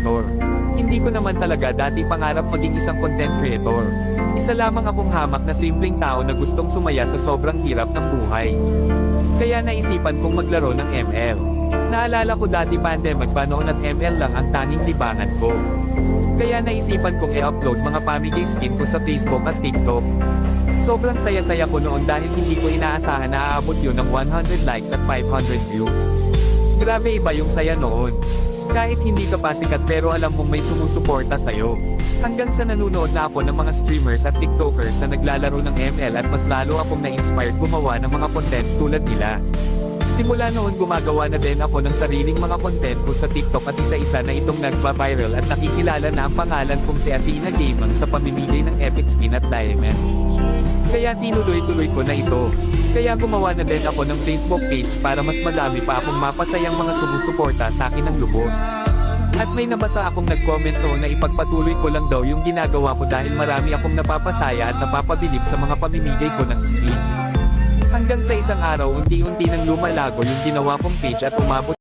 creator. Hindi ko naman talaga dati pangarap maging isang content creator. Isa lamang akong hamak na simpleng tao na gustong sumaya sa sobrang hirap ng buhay. Kaya naisipan kong maglaro ng ML. Naalala ko dati pandemic pa noon at ML lang ang tanging libangan ko. Kaya naisipan kong i-upload mga pamigay skin ko sa Facebook at TikTok. Sobrang saya-saya ko noon dahil hindi ko inaasahan na aabot yun ng 100 likes at 500 views. Grabe iba yung saya noon. Kahit hindi ka pa sikat pero alam mong may sumusuporta sa'yo. Hanggang sa nanunood na ako ng mga streamers at TikTokers na naglalaro ng ML at mas lalo akong na-inspired gumawa ng mga contents tulad nila. Simula noon gumagawa na din ako ng sariling mga content ko sa TikTok at isa-isa na itong nagba-viral at nakikilala na ang pangalan kong si Athena Gaming sa pamimigay ng epic skin at diamonds. Kaya tinuloy-tuloy ko na ito. Kaya gumawa na din ako ng Facebook page para mas madami pa akong mapasayang mga sumusuporta sa akin ng lubos. At may nabasa akong nag-comment noon na ipagpatuloy ko lang daw yung ginagawa ko dahil marami akong napapasaya at napapabilib sa mga pamimigay ko ng skin. Hanggang sa isang araw unti-unti nang lumalago yung ginawa kong page at umabot